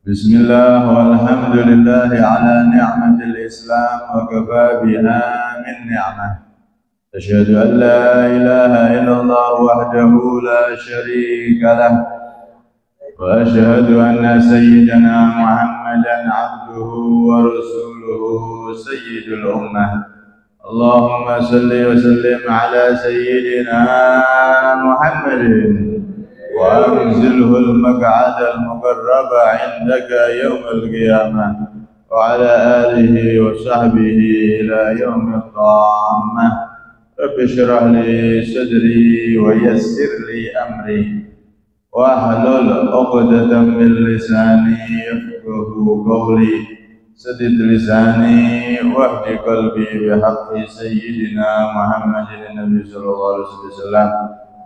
بسم الله والحمد لله على نعمة الإسلام وكفى بها من نعمة. أشهد أن لا إله إلا الله وحده لا شريك له، وأشهد أن سيدنا محمدا عبده ورسوله سيد الأمة. اللهم صل وسلم على سيدنا محمد وأنزله المقعد المقرب عندك يوم القيامة وعلى آله وصحبه إلى يوم القيامة. رب اشرح لي صدري ويسر لي أمري واحلل عقدة من لساني يفقهوا قولي. سدد لساني واهد قلبي بحق سيدنا محمد النبي صلى الله عليه وسلم.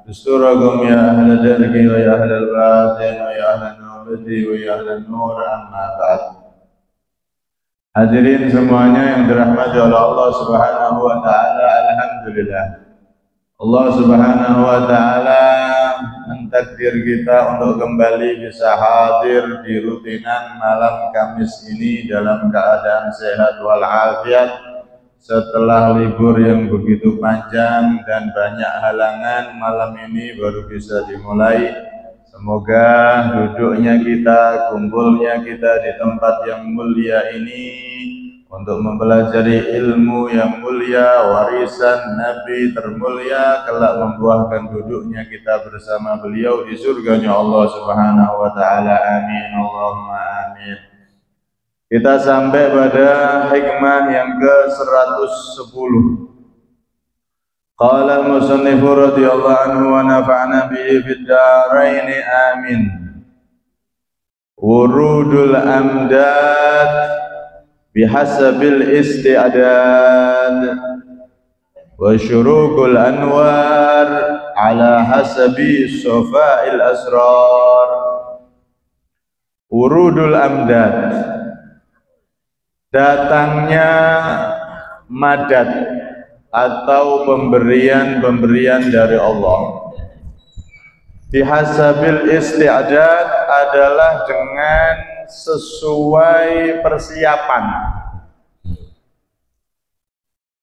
Dusturakum ya ahla darki wa ya ahla al-batin wa ya ahla nubati wa ya ahla nur, amma ba'd. Hadirin semuanya yang dirahmati oleh Allah Subhanahu wa taala, alhamdulillah. Allah Subhanahu wa taala mentakdir kita untuk kembali bisa hadir di rutinan malam Kamis ini dalam keadaan sehat walafiat. Setelah libur yang begitu panjang dan banyak halangan, malam ini baru bisa dimulai. Semoga duduknya kita, kumpulnya kita di tempat yang mulia ini untuk mempelajari ilmu yang mulia, warisan Nabi termulia, kelak membuahkan duduknya kita bersama beliau di surganya Allah Subhanahu wa taala. Amin, Allahumma amin. Kita sampai pada hikmah yang ke-110. Qala al-musannif radhiyallahu anhu wa nafa'na bihi fid dharain amin. Wurudul amdad bihasabil isti'dad wa syuruqul anwar ala hasabi safa'il asrar. Wurudul amdad, datangnya madad atau pemberian dari Allah. Bihasabil isti'dad adalah dengan sesuai persiapan.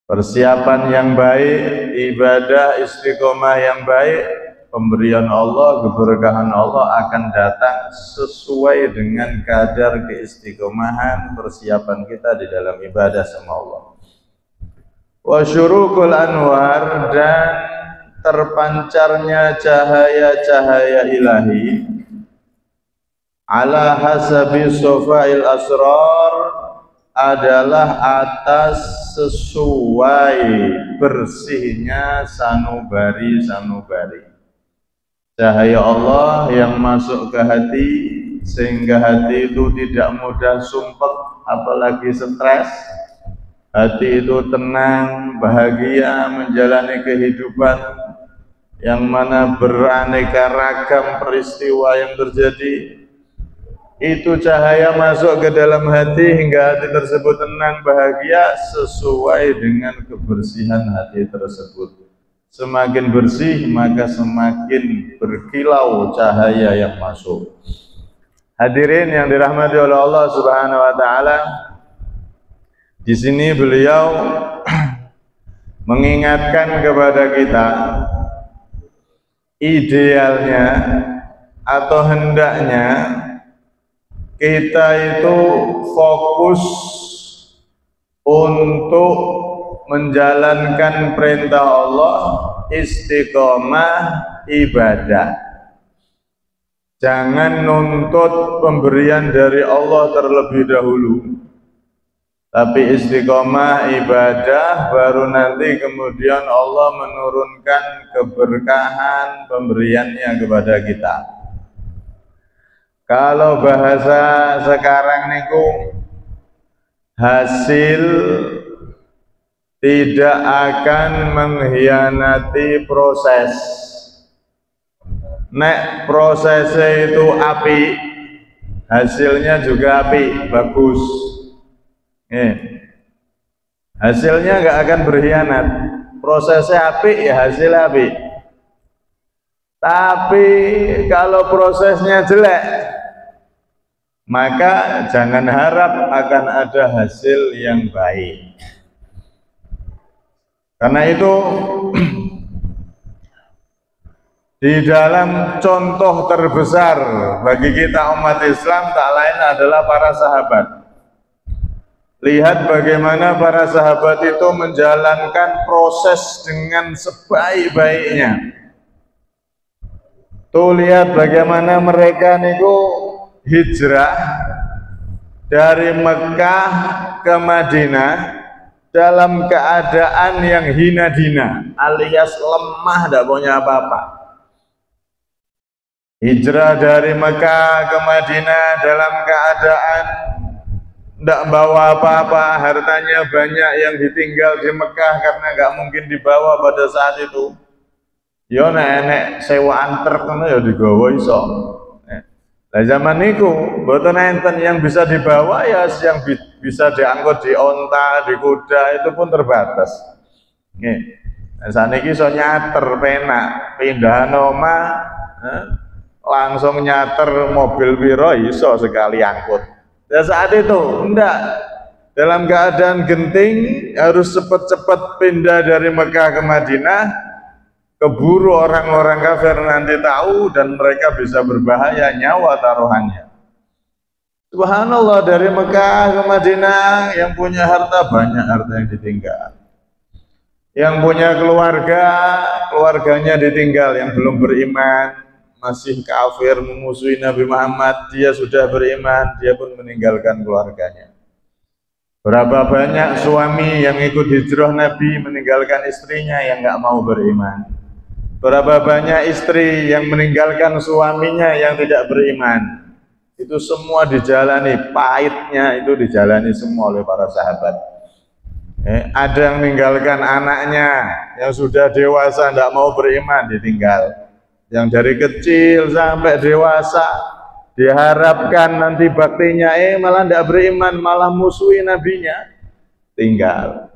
Persiapan yang baik, ibadah istiqomah yang baik, pemberian Allah, keberkahan Allah akan datang sesuai dengan kadar keistiqomahan persiapan kita di dalam ibadah sama Allah. Wa syuruqul anwar, dan terpancarnya cahaya-cahaya ilahi ala hasabi safa'il asrar adalah atas sesuai bersihnya sanubari. Cahaya Allah yang masuk ke hati sehingga hati itu tidak mudah sumpek apalagi stres. Hati itu tenang, bahagia menjalani kehidupan yang mana beraneka ragam peristiwa yang terjadi. Itu cahaya masuk ke dalam hati hingga hati tersebut tenang, bahagia sesuai dengan kebersihan hati tersebut. Semakin bersih maka semakin berkilau cahaya yang masuk. Hadirin yang dirahmati oleh Allah Subhanahu wa taala, di sini beliau mengingatkan kepada kita idealnya atau hendaknya kita itu fokus untuk menjalankan perintah Allah, istiqomah ibadah. Jangan nuntut pemberian dari Allah terlebih dahulu, tapi istiqomah ibadah baru nanti kemudian Allah menurunkan keberkahan pemberiannya kepada kita. Kalau bahasa sekarang niku, hasil tidak akan mengkhianati proses. Nek prosesnya itu api, hasilnya juga api, bagus. Hasilnya nggak akan berkhianat. Prosesnya api, ya hasil api. Tapi kalau prosesnya jelek, maka jangan harap akan ada hasil yang baik. Karena itu di dalam contoh terbesar bagi kita umat Islam tak lain adalah para sahabat. Lihat bagaimana para sahabat itu menjalankan proses dengan sebaik-baiknya. Tuh lihat bagaimana mereka niku hijrah dari Mekah ke Madinah dalam keadaan yang hina-dina alias lemah, tidak punya apa-apa. Hijrah dari Mekah ke Madinah dalam keadaan tidak bawa apa-apa, hartanya banyak yang ditinggal di Mekah karena nggak mungkin dibawa pada saat itu. Yo nenek sewaan truk kan ya digawa iso. Nah zaman niku mboten enten yang bisa dibawa, ya yang bisa diangkut di onta, di kuda itu pun terbatas. Nggih. Nah saniki iso nyater penak, pindahan omah, langsung nyater mobil piro iso sekali angkut. Dan saat itu enggak, dalam keadaan genting harus cepat-cepat pindah dari Mekah ke Madinah, keburu orang-orang kafir nanti tahu dan mereka bisa berbahaya nyawa taruhannya. Subhanallah, dari Mekah ke Madinah yang punya harta banyak harta yang ditinggal, yang punya keluarga, keluarganya ditinggal, yang belum beriman masih kafir memusuhi Nabi Muhammad, dia sudah beriman, dia pun meninggalkan keluarganya. Berapa banyak suami yang ikut hijrah Nabi meninggalkan istrinya yang nggak mau beriman. Berapa banyak istri yang meninggalkan suaminya yang tidak beriman. Itu semua dijalani, pahitnya itu dijalani semua oleh para sahabat. Ada yang meninggalkan anaknya yang sudah dewasa tidak mau beriman, ditinggal. Yang dari kecil sampai dewasa diharapkan nanti baktinya malah tidak beriman, malah musuhi nabinya, tinggal.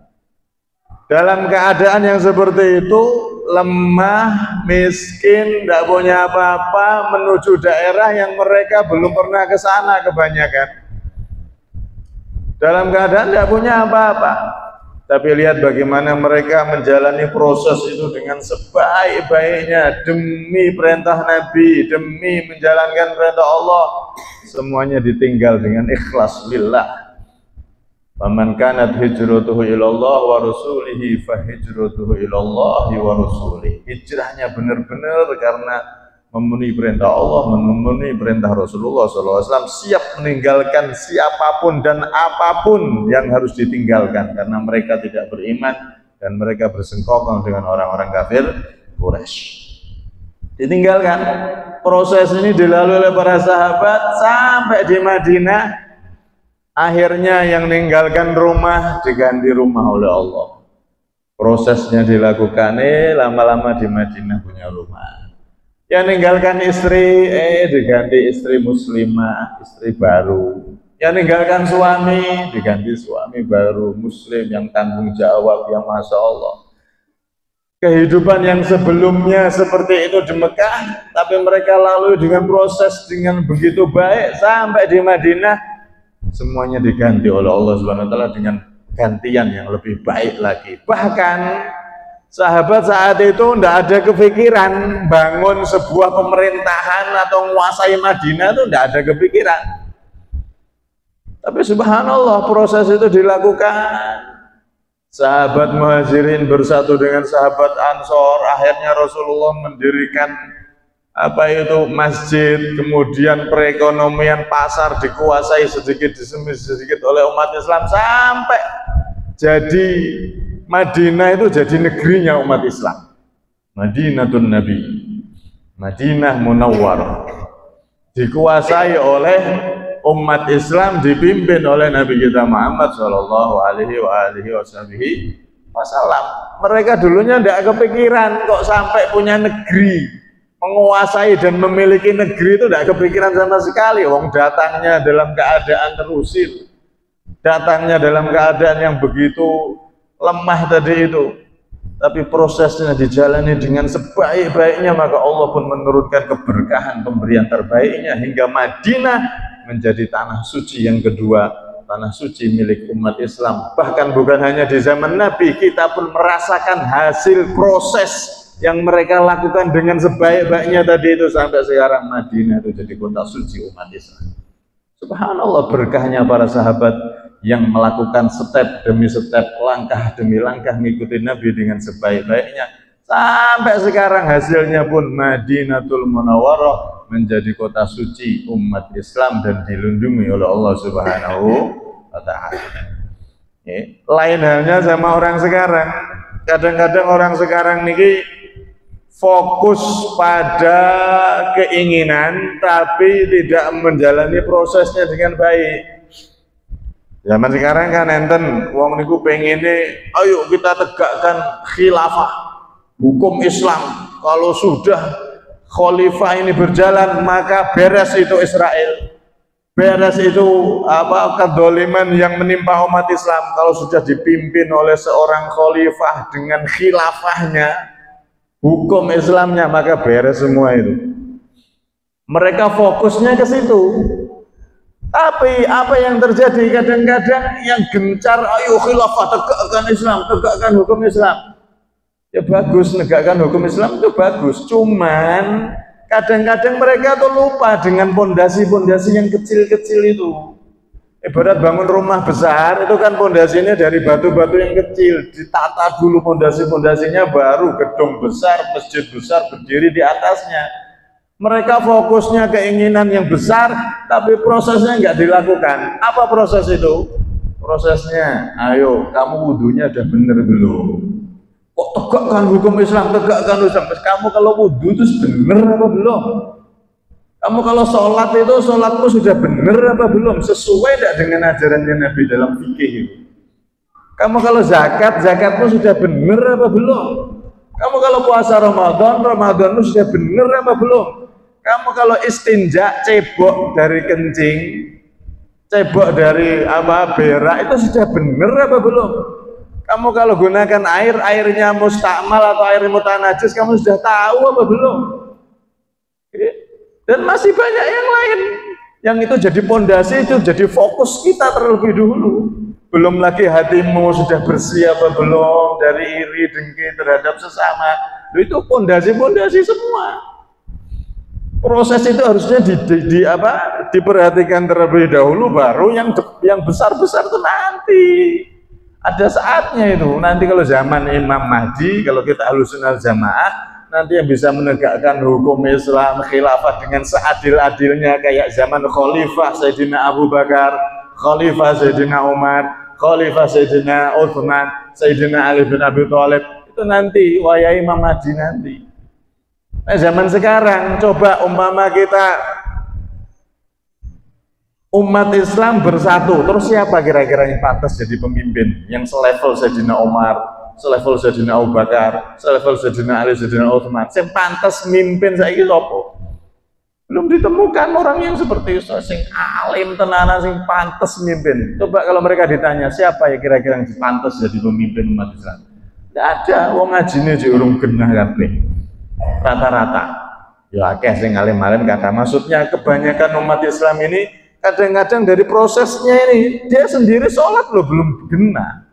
Dalam keadaan yang seperti itu, lemah, miskin, tidak punya apa-apa, menuju daerah yang mereka belum pernah ke sana kebanyakan. Dalam keadaan tidak punya apa-apa. Tapi lihat bagaimana mereka menjalani proses itu dengan sebaik-baiknya demi perintah Nabi, demi menjalankan perintah Allah. Semuanya ditinggal dengan ikhlas lillah. Faman kanat hijratuhu ilallah wa rasulihi fa hijratuhu ilallahi wa rasulihi. Hijrahnya benar-benar karena memenuhi perintah Allah, memenuhi perintah Rasulullah SAW, siap meninggalkan siapapun dan apapun yang harus ditinggalkan karena mereka tidak beriman dan mereka bersengkokong dengan orang-orang kafir Quraisy. Ditinggalkan. Proses ini dilalui oleh para sahabat sampai di Madinah. Akhirnya yang meninggalkan rumah diganti rumah oleh Allah. Prosesnya dilakukan, lama-lama di Madinah punya rumah. Yang meninggalkan istri, diganti istri muslimah, istri baru. Yang meninggalkan suami, diganti suami baru, muslim yang tanggung jawab, yang Masya Allah. Kehidupan yang sebelumnya seperti itu di Mekah, tapi mereka lalui dengan proses dengan begitu baik sampai di Madinah, semuanya diganti oleh Allah Subhanahu wa Ta'ala dengan gantian yang lebih baik lagi. Bahkan sahabat saat itu tidak ada kepikiran bangun sebuah pemerintahan atau menguasai Madinah, itu tidak ada kepikiran. Tapi subhanallah proses itu dilakukan. Sahabat Muhajirin bersatu dengan sahabat Ansor, akhirnya Rasulullah mendirikan masjid, kemudian perekonomian pasar dikuasai sedikit demi sedikit oleh umat Islam sampai jadi Madinah itu jadi negerinya umat Islam. Madinatun Nabi, Madinah Munawwarah, dikuasai oleh umat Islam, dipimpin oleh Nabi kita Muhammad Shallallahu Alaihi Wasallam. Mereka dulunya tidak kepikiran kok sampai punya negeri, menguasai dan memiliki negeri itu tidak kepikiran sama sekali. Wong datangnya dalam keadaan terusir, datangnya dalam keadaan yang begitu lemah tadi itu, tapi prosesnya dijalani dengan sebaik-baiknya, maka Allah pun menurunkan keberkahan pemberian terbaiknya hingga Madinah menjadi tanah suci yang kedua, tanah suci milik umat Islam. Bahkan bukan hanya di zaman Nabi, kita pun merasakan hasil proses yang mereka lakukan dengan sebaik-baiknya tadi itu. Sampai sekarang Madinah itu jadi kota suci umat Islam. Subhanallah, berkahnya para sahabat yang melakukan step demi step, langkah demi langkah mengikuti Nabi dengan sebaik-baiknya. Sampai sekarang hasilnya pun Madinatul Munawwarah menjadi kota suci umat Islam dan dilindungi oleh Allah Subhanahu wa Ta'ala. Lain halnya sama orang sekarang. Kadang-kadang orang sekarang niki fokus pada keinginan tapi tidak menjalani prosesnya dengan baik. Zaman sekarang kan enten wong niku pengine ayo kita tegakkan khilafah, hukum Islam. Kalau sudah khalifah ini berjalan maka beres itu Israel, beres itu kedoliman yang menimpa umat Islam. Kalau sudah dipimpin oleh seorang khalifah dengan khilafahnya, hukum Islamnya, maka beres semua itu. Mereka fokusnya ke situ. Tapi apa yang terjadi kadang-kadang yang gencar ayo khilafah, tegakkan Islam, tegakkan hukum Islam. Ya bagus, negakkan hukum Islam itu bagus, cuman kadang-kadang mereka tuh lupa dengan pondasi-pondasi yang kecil-kecil itu. Ibarat bangun rumah besar, itu kan pondasinya dari batu-batu yang kecil, ditata dulu pondasi-pondasinya, baru gedung besar, masjid besar berdiri di atasnya. Mereka fokusnya keinginan yang besar, tapi prosesnya nggak dilakukan. Apa proses itu? Prosesnya, ayo kamu wudunya udah bener belum? Kok tegakkan hukum Islam, tegakkan Islam. Kamu kalau wudhu itu bener apa belum? Kamu kalau sholat itu, sholatmu sudah bener apa belum? Sesuai tidak dengan ajarannya Nabi dalam fikih itu? Kamu kalau zakat, zakatmu sudah bener apa belum? Kamu kalau puasa Ramadan, Ramadanmu sudah bener apa belum? Kamu kalau istinja, cebok dari kencing, cebok dari berak, itu sudah bener apa belum? Kamu kalau gunakan air, airnya mustakmal atau air mutanajis, kamu sudah tahu apa belum? Dan masih banyak yang lain yang itu jadi pondasi, itu jadi fokus kita terlebih dulu. Belum lagi hatimu sudah bersih apa belum dari iri dengki terhadap sesama. Itu pondasi-pondasi semua. Proses itu harusnya diperhatikan terlebih dahulu, baru yang besar-besar itu nanti. Ada saatnya itu. Nanti kalau zaman Imam Mahdi, kalau kita Ahlussunnah Jamaah, nanti yang bisa menegakkan hukum Islam khilafah dengan seadil-adilnya kayak zaman Khalifah Sayyidina Abu Bakar, Khalifah Sayyidina Umar, Khalifah Sayyidina Utsman, Sayyidina Ali bin Abi Thalib, itu nanti wayah Imam Mahdi nanti. Nah, zaman sekarang coba umpama kita umat Islam bersatu, terus siapa kira-kira yang pantas jadi pemimpin yang selevel Sayyidina Umar, selevel Sayyidina Abu Bakar, selevel Sayyidina Ali, Sayyidina Utsman, yang pantas mimpin saiki sapa? Belum ditemukan orang yang seperti itu, sing alim tenanan, sing pantas mimpin. Coba kalau mereka ditanya siapa ya kira-kira yang pantas jadi pemimpin umat Islam? Tidak ada, wong ngajine jek urung genah kabeh. Rata-rata. Ya akeh sing alim-alim kata. Maksudnya kebanyakan umat Islam ini kadang-kadang dari prosesnya ini dia sendiri sholat loh belum genah.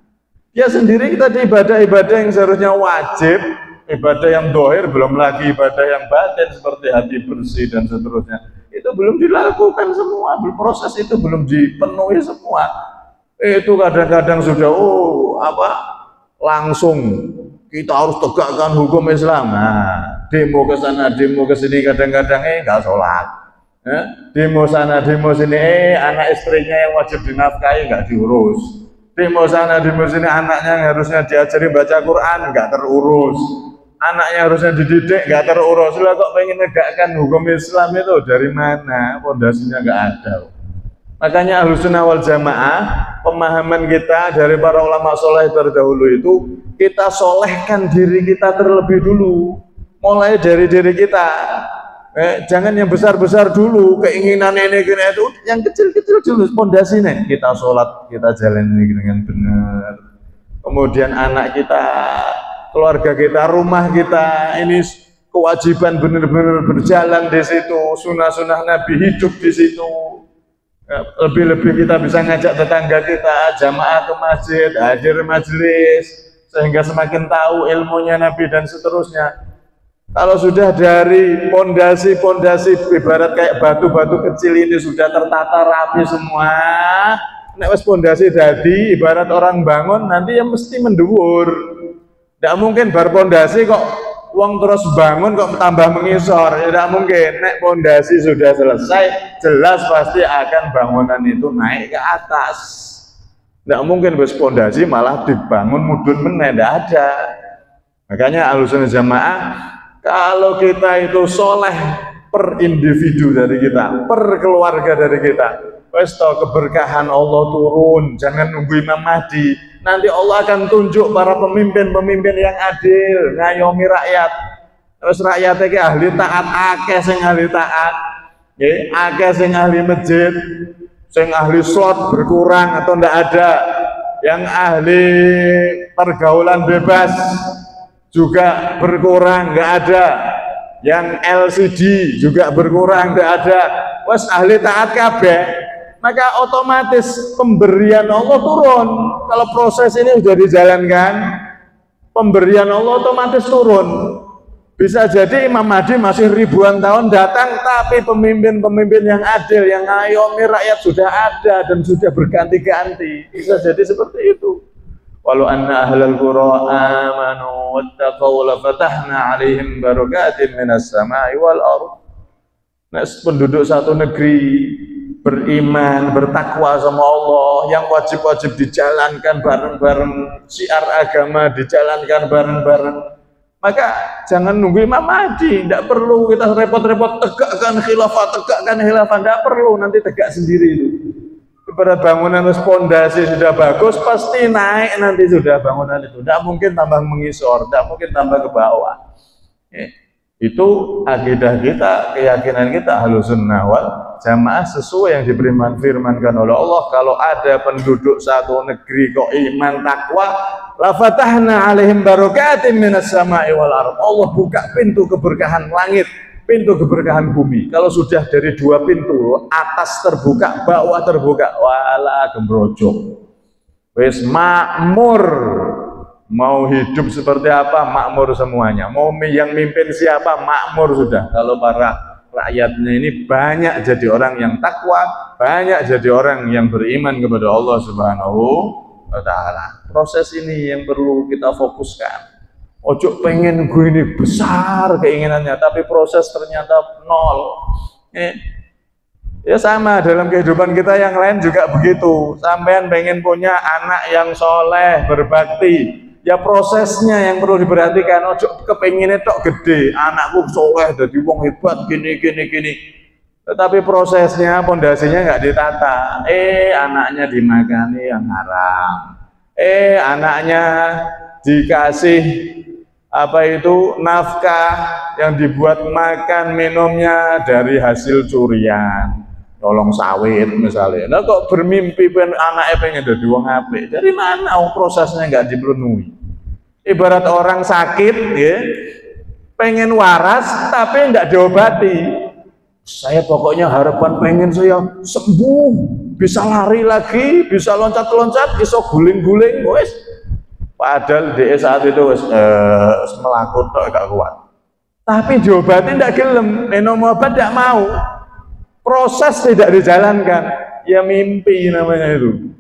Dia sendiri kita di ibadah-ibadah yang seharusnya wajib, ibadah yang dohir, belum lagi ibadah yang batin seperti hati bersih dan seterusnya, itu belum dilakukan semua, proses itu belum dipenuhi semua. Itu kadang-kadang sudah langsung kita harus tegakkan hukum Islam. Nah, demo ke sana, demo ke sini, kadang-kadang nggak sholat. Demo sana, demo sini, anak istrinya yang wajib dinafkahi nggak diurus. Demo sana, demo sini, anaknya yang harusnya diajari baca Quran nggak terurus. Anaknya harusnya dididik nggak terurus. Lah kok pengen menegakkan hukum Islam itu dari mana? Pondasinya nggak ada. Makanya Ahlussunnah wal Jamaah, pemahaman kita dari para ulama soleh terdahulu itu, kita solehkan diri kita terlebih dulu, mulai dari diri kita. Jangan yang besar-besar dulu, keinginan ini itu, yang kecil-kecil dulu, pondasinya. Kita sholat, kita jalan ini dengan benar. Kemudian anak kita, keluarga kita, rumah kita, ini kewajiban benar-benar berjalan di situ, sunnah-sunnah Nabi hidup di situ. Lebih-lebih kita bisa ngajak tetangga kita jamaah ke masjid, hadir majelis, sehingga semakin tahu ilmunya Nabi dan seterusnya. Kalau sudah dari pondasi-pondasi ibarat kayak batu-batu kecil ini sudah tertata rapi semua, nek wis pondasi dadi ibarat orang bangun nanti ya mesti menduwur. Tidak mungkin bar pondasi kok wong terus bangun kok tambah mengisor, ya tidak mungkin. Nek pondasi sudah selesai, jelas pasti akan bangunan itu naik ke atas. Tidak mungkin bos pondasi malah dibangun mudun meneh, tidak ada. Makanya Ahlussunnah Jamaah, kalau kita itu soleh per individu dari kita, per keluarga dari kita, wes tau keberkahan Allah turun. Jangan nunggu Imam Mahdi. Nanti Allah akan tunjuk para pemimpin-pemimpin yang adil, ngayomi rakyat. Terus rakyatnya ke ahli taat, akeh sing ahli taat, akeh sing ahli masjid, sing ahli sholat berkurang atau ndak ada. Yang ahli pergaulan bebas juga berkurang, nggak ada. Yang LCD juga berkurang, nggak ada. Wes ahli taat kabeh, maka otomatis pemberian Allah turun. Kalau proses ini sudah dijalankan, pemberian Allah otomatis turun. Bisa jadi Imam Mahdi masih ribuan tahun datang, tapi pemimpin-pemimpin yang adil, yang ngayomi rakyat sudah ada dan sudah berganti-ganti. Bisa jadi seperti itu. Walau anna ahlal qura amanu wattaqaw la fatahna 'alaihim barakatin minas sama'i wal ardh. Nah, penduduk satu negeri beriman, bertakwa sama Allah, yang wajib-wajib dijalankan bareng-bareng, syiar agama dijalankan bareng-bareng, maka jangan nunggu Imam Mahdi. Tidak perlu kita repot-repot tegakkan khilafah, tidak perlu, nanti tegak sendiri itu. Ibarat bangunan pondasi sudah bagus, pasti naik nanti sudah bangunan itu. Tidak mungkin tambah mengisor, tidak mungkin tambah ke bawah. Itu akidah kita, keyakinan kita Ahlussunnah wal Jamaah sesuai yang difirmankan oleh Allah. Kalau ada penduduk satu negeri kok iman takwa, la fatahna 'alaihim barakatin minas sama'i wal ardh. Allah buka pintu keberkahan langit, pintu keberkahan bumi. Kalau sudah dari dua pintu, atas terbuka, bawah terbuka, wala gembrojo. Wis makmur. Mau hidup seperti apa, makmur semuanya. Mau yang mimpin siapa, makmur sudah. Kalau para rakyatnya ini banyak jadi orang yang takwa, banyak jadi orang yang beriman kepada Allah Subhanahu wa Ta'ala. Proses ini yang perlu kita fokuskan. Ojo pengen gue ini besar keinginannya, tapi proses ternyata nol. Ya sama dalam kehidupan kita yang lain juga begitu. Sampean pengen punya anak yang soleh, berbakti, ya prosesnya yang perlu diperhatikan. Ojo kepenginnya tok gede, anakku soleh jadi wong hebat gini. Tetapi prosesnya, pondasinya nggak ditata. Anaknya dimakani yang haram. Anaknya dikasih nafkah yang dibuat makan minumnya dari hasil curian, tolong sawit misalnya. Nah kok bermimpi anaknya pengen jadi wong apik, dari mana prosesnya nggak dipenuhi. Ibarat orang sakit ya, pengen waras tapi nggak diobati. Saya pokoknya harapan pengen saya sembuh, bisa lari lagi, bisa loncat-loncat, bisa guling-guling, wes. Padahal dia saat itu melakut tok gak kuat. Tapi diobati tidak gelem, minum obat tidak mau. Proses tidak dijalankan, ya mimpi namanya itu.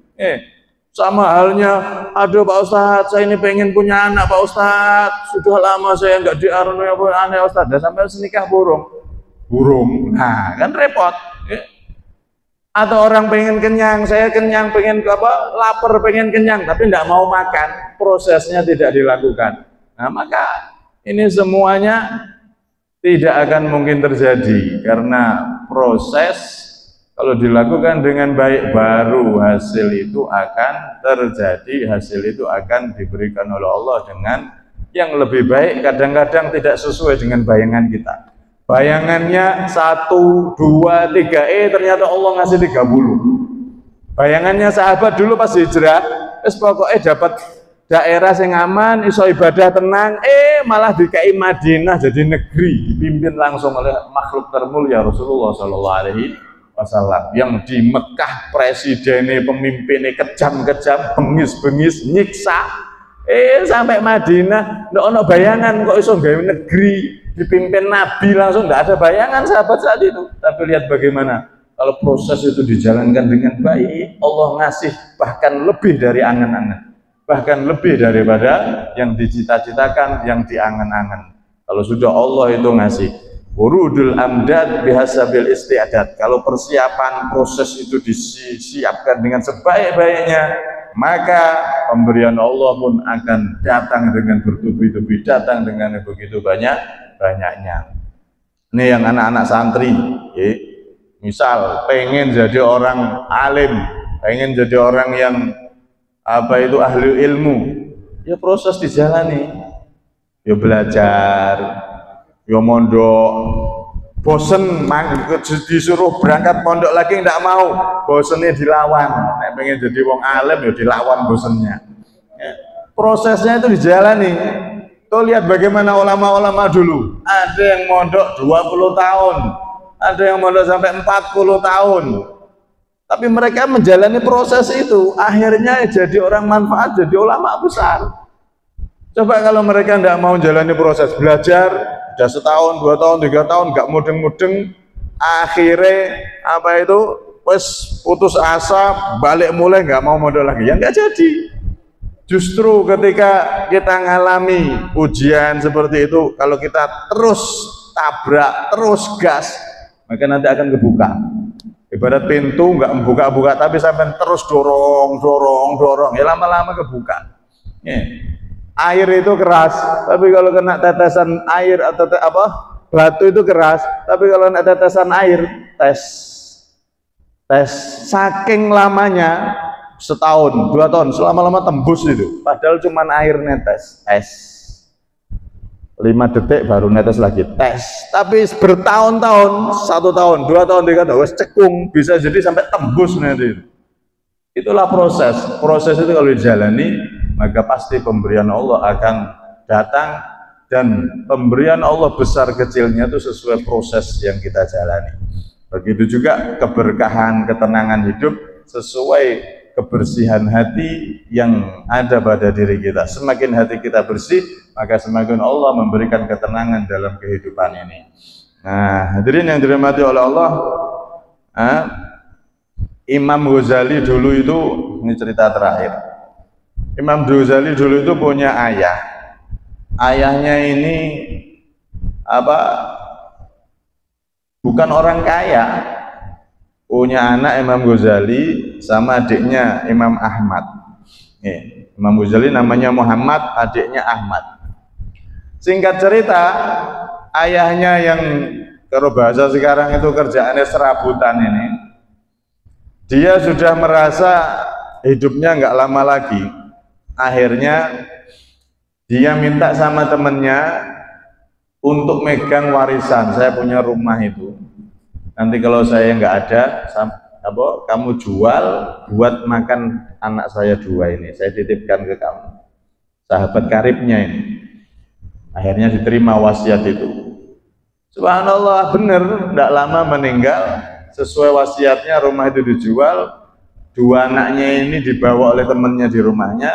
Sama halnya, aduh Pak Ustadz, saya ini pengen punya anak Pak Ustadz, sudah lama saya nggak diarungi anak Ustadz, dan sampai senikah burung, nah kan repot. Atau orang pengen kenyang, saya kenyang, pengen lapar, pengen kenyang, tapi tidak mau makan, prosesnya tidak dilakukan. Nah maka ini semuanya tidak akan mungkin terjadi, karena proses kalau dilakukan dengan baik baru hasil itu akan terjadi, hasil itu akan diberikan oleh Allah dengan yang lebih baik. Kadang-kadang tidak sesuai dengan bayangan kita. Bayangannya 1, 2, 3, ternyata Allah ngasih 30. Bayangannya sahabat dulu pas hijrah, pokoknya dapat daerah yang aman, iso ibadah tenang, malah DKI Madinah jadi negeri, dipimpin langsung oleh makhluk termulia Rasulullah SAW. wasallam. Yang di Mekah presidennya, pemimpinnya kejam-kejam, bengis-bengis, nyiksa. Sampai Madinah ndak ono bayangan kok iso gawe negeri dipimpin Nabi langsung, ndak ada bayangan sahabat saat itu. Tapi lihat bagaimana kalau proses itu dijalankan dengan baik, Allah ngasih bahkan lebih dari angan-angan, bahkan lebih daripada yang dicita-citakan, yang diangan-angan. Kalau sudah Allah itu ngasih wurudul amdad bihasabil istiadat, kalau persiapan proses itu disiapkan dengan sebaik-baiknya, maka pemberian Allah pun akan datang dengan bertubi-tubi, datang dengan begitu banyaknya. Ini yang anak-anak santri, misal pengen jadi orang alim, pengen jadi orang yang ahli ilmu, ya proses dijalani, ya belajar, ya mondok. Bosen disuruh berangkat pondok lagi tidak mau, bosennya dilawan. Nek pengen jadi wong alim ya dilawan bosennya. Prosesnya itu dijalani. Tuh lihat bagaimana ulama-ulama dulu. Ada yang mondok 20 tahun, ada yang mondok sampai 40 tahun. Tapi mereka menjalani proses itu, akhirnya jadi orang manfaat, jadi ulama besar. Coba kalau mereka tidak mau menjalani proses belajar, udah setahun, 2 tahun, 3 tahun, nggak mudeng-mudeng, akhirnya wes putus asa, balik mulai nggak mau modal lagi, ya nggak jadi. Justru ketika kita ngalami ujian seperti itu, kalau kita terus tabrak, terus gas, maka nanti akan kebuka. Ibarat pintu nggak membuka-buka, tapi sampai terus dorong, ya lama-lama kebuka. Air itu keras, tapi kalau kena tetesan air atau batu itu keras, tapi kalau kena tetesan air, tes saking lamanya, setahun, 2 tahun, selama-lama tembus itu, padahal cuma air netes, 5 detik baru netes lagi, tes, tapi bertahun-tahun, 1 tahun, 2 tahun, 3 tahun, wes cekung, bisa jadi sampai tembus nanti. Itulah proses itu kalau dijalani, maka pasti pemberian Allah akan datang, dan pemberian Allah besar kecilnya itu sesuai proses yang kita jalani. Begitu juga keberkahan, ketenangan hidup sesuai kebersihan hati yang ada pada diri kita. Semakin hati kita bersih, maka semakin Allah memberikan ketenangan dalam kehidupan ini. Nah, hadirin yang dirahmati oleh Allah, Imam Ghazali dulu itu, ini cerita terakhir. Imam Ghazali dulu itu punya ayah. Ayahnya ini bukan orang kaya. Punya anak Imam Ghazali sama adiknya Imam Ahmad. Imam Ghazali namanya Muhammad, adiknya Ahmad. Singkat cerita, ayahnya yang kalau bahasa sekarang itu kerjaannya serabutan ini, dia sudah merasa hidupnya nggak lama lagi. Akhirnya dia minta sama temennya untuk megang warisan. Saya punya rumah itu, nanti kalau saya nggak ada, kamu jual buat makan anak saya 2 ini, saya titipkan ke kamu. Sahabat karibnya ini. Akhirnya diterima wasiat itu. Subhanallah, bener, tidak lama meninggal, sesuai wasiatnya rumah itu dijual, 2 anaknya ini dibawa oleh temannya di rumahnya,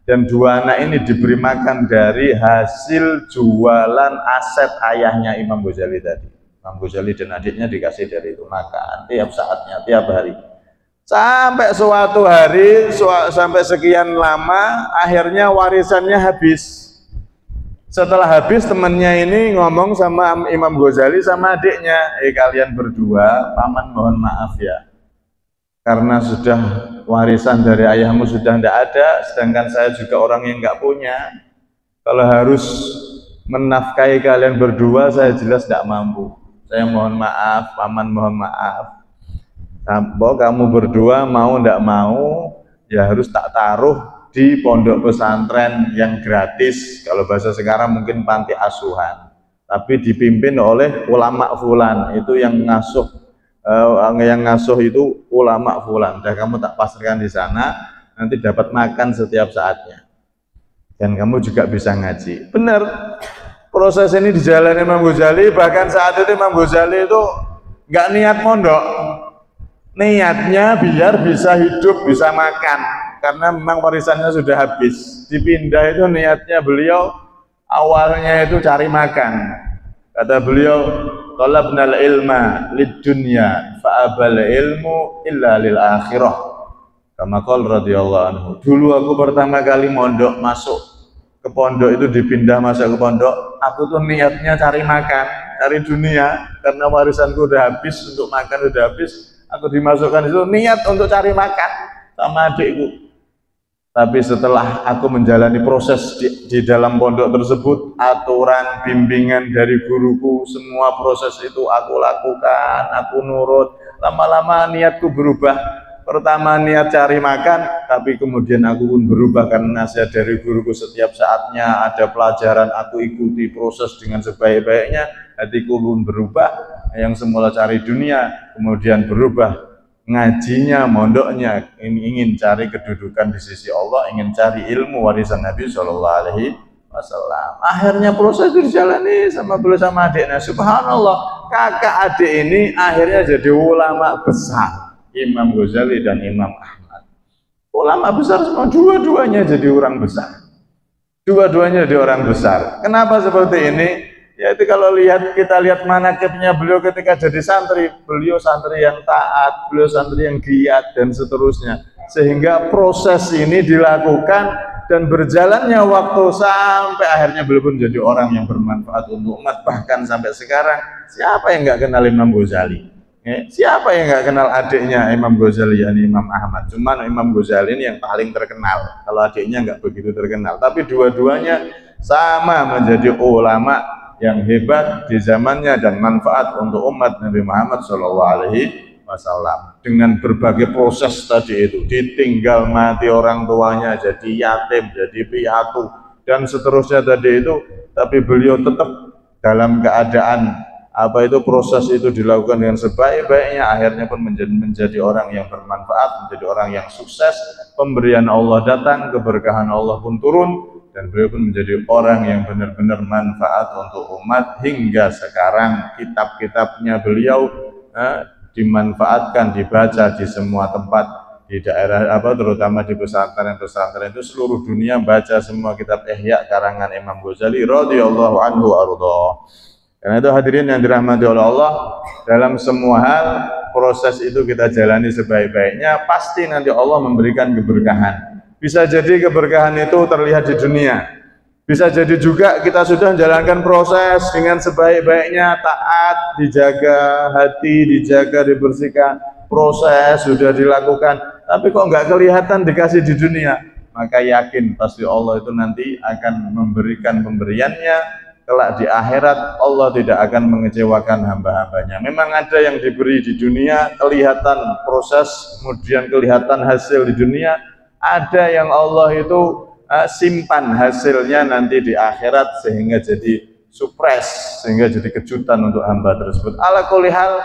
dan 2 anak ini diberi makan dari hasil jualan aset ayahnya Imam Ghazali tadi. Imam Ghazali dan adiknya dikasih dari itu makan tiap saatnya, tiap hari. Sampai suatu hari, sampai sekian lama, akhirnya warisannya habis. Setelah habis, temannya ini ngomong sama Imam Ghazali sama adiknya, kalian berdua, paman mohon maaf ya, karena sudah warisan dari ayahmu sudah tidak ada, sedangkan saya juga orang yang nggak punya. Kalau harus menafkahi kalian berdua, saya jelas tidak mampu. Saya mohon maaf, paman mohon maaf. Kamu berdua mau tidak mau, ya harus tak taruh di pondok pesantren yang gratis. Kalau bahasa sekarang mungkin panti asuhan, tapi dipimpin oleh ulama fulan, itu yang ngasuh itu ulama fulan. Dan kamu tak pasrahkan di sana, nanti dapat makan setiap saatnya, dan kamu juga bisa ngaji. Benar, proses ini dijalani Imam Ghazali. Bahkan saat itu Imam Ghazali itu nggak niat mondok, Niatnya biar bisa hidup, bisa makan, karena memang warisannya sudah habis. Dipindah itu niatnya beliau awalnya itu cari makan. Kata beliau, talabnal ilma lid dunya fa abal ilmu illa lil akhirah. Kama qala radhiyallahu anhu. Dulu aku pertama kali mondok masuk ke pondok itu, dipindah masuk ke pondok, aku tuh niatnya cari makan, cari dunia, karena warisanku udah habis, untuk makan udah habis. Aku dimasukkan itu niat untuk cari makan sama adikku. Tapi setelah aku menjalani proses di dalam pondok tersebut, aturan, bimbingan dari guruku, semua proses itu aku lakukan, aku nurut. Lama-lama niatku berubah. Pertama niat cari makan, tapi kemudian aku pun berubah karena nasihat dari guruku. Setiap saatnya ada pelajaran, aku ikuti proses dengan sebaik-baiknya. Hatiku pun berubah. Yang semula cari dunia, kemudian berubah ngajinya, mondoknya, ingin cari kedudukan di sisi Allah, ingin cari ilmu warisan Nabi Shallallahu Alaihi Wasallam. Akhirnya proses itu dijalani sama beliau sama adiknya. Subhanallah, kakak adik ini akhirnya jadi ulama besar, Imam Ghazali dan Imam Ahmad. Ulama besar semua, dua-duanya jadi orang besar. Dua-duanya jadi orang besar. Kenapa seperti ini? Yaitu kalau kita lihat manaqibnya beliau ketika jadi santri, beliau santri yang taat, beliau santri yang giat dan seterusnya. Sehingga proses ini dilakukan dan berjalannya waktu sampai akhirnya beliau pun jadi orang yang bermanfaat untuk umat. Bahkan sampai sekarang, siapa yang nggak kenal Imam Ghazali? Siapa yang nggak kenal adiknya Imam Ghazali, yakni Imam Ahmad? Cuman Imam Ghazali ini yang paling terkenal. Kalau adiknya nggak begitu terkenal. Tapi dua-duanya sama menjadi ulama yang hebat di zamannya dan manfaat untuk umat Nabi Muhammad SAW. Dengan berbagai proses tadi itu, ditinggal mati orang tuanya, jadi yatim, jadi piatu, dan seterusnya tadi itu, tapi beliau tetap dalam keadaan proses itu dilakukan dengan sebaik-baiknya, akhirnya pun menjadi orang yang bermanfaat, menjadi orang yang sukses. Pemberian Allah datang, keberkahan Allah pun turun, dan beliau pun menjadi orang yang benar-benar manfaat untuk umat. Hingga sekarang kitab-kitabnya beliau dimanfaatkan, dibaca di semua tempat, di daerah terutama di pesantren-pesantren itu seluruh dunia baca semua kitab Ihya karangan Imam Ghazali radhiyallahu anhu arda. Karena itu hadirin yang dirahmati oleh Allah, dalam semua hal proses itu kita jalani sebaik-baiknya, pasti nanti Allah memberikan keberkahan. Bisa jadi keberkahan itu terlihat di dunia, bisa jadi juga kita sudah menjalankan proses dengan sebaik-baiknya, taat, dijaga hati, dijaga, dibersihkan, proses sudah dilakukan, tapi kok nggak kelihatan dikasih di dunia, maka yakin pasti Allah itu nanti akan memberikan pemberiannya. Kelak di akhirat Allah tidak akan mengecewakan hamba-hambanya. Memang ada yang diberi di dunia, kelihatan proses, kemudian kelihatan hasil di dunia. Ada yang Allah itu simpan hasilnya nanti di akhirat, sehingga jadi surprise, sehingga jadi kejutan untuk hamba tersebut. Ala kulli hal,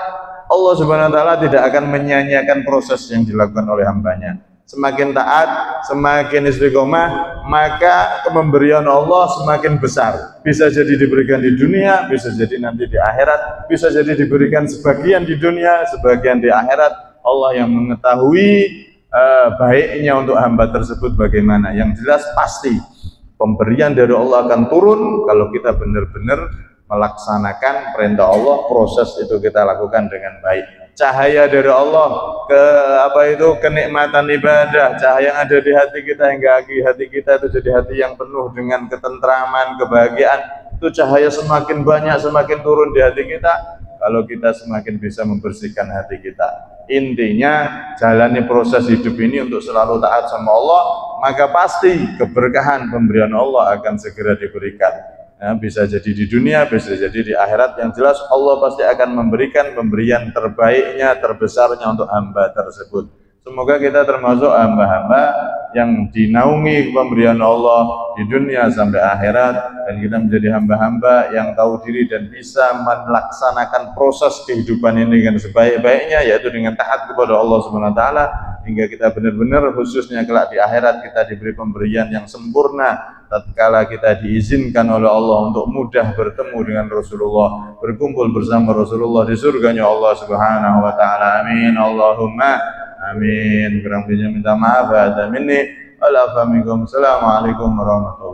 Allah Subhanahu wa taala tidak akan menyia-nyiakan proses yang dilakukan oleh hambanya. Semakin taat, semakin istiqomah, maka pemberian Allah semakin besar. Bisa jadi diberikan di dunia, bisa jadi nanti di akhirat, bisa jadi diberikan sebagian di dunia, sebagian di akhirat. Allah yang mengetahui baiknya untuk hamba tersebut bagaimana. Yang jelas pasti pemberian dari Allah akan turun kalau kita benar-benar melaksanakan perintah Allah, proses itu kita lakukan dengan baik. Cahaya dari Allah kenikmatan ibadah, cahaya yang ada di hati kita hingga hati kita itu jadi hati yang penuh dengan ketentraman, kebahagiaan. Itu cahaya semakin banyak, semakin turun di hati kita kalau kita semakin bisa membersihkan hati kita. Intinya jalani proses hidup ini untuk selalu taat sama Allah, maka pasti keberkahan pemberian Allah akan segera diberikan. Bisa jadi di dunia, bisa jadi di akhirat. Yang jelas Allah pasti akan memberikan pemberian terbaiknya, terbesarnya untuk hamba tersebut. Semoga kita termasuk hamba-hamba yang dinaungi pemberian Allah di dunia sampai akhirat, dan kita menjadi hamba-hamba yang tahu diri dan bisa melaksanakan proses kehidupan ini dengan sebaik-baiknya, yaitu dengan taat kepada Allah Subhanahu wa taala, hingga kita benar-benar khususnya kelak di akhirat kita diberi pemberian yang sempurna tatkala kita diizinkan oleh Allah untuk mudah bertemu dengan Rasulullah, berkumpul bersama Rasulullah di surganya Allah Subhanahu wa taala. Amin Allahumma amin. Kurang lebihnya minta maaf. Ada minni wal afa minkum. Assalamualaikum warahmatullahi wabarakatuh.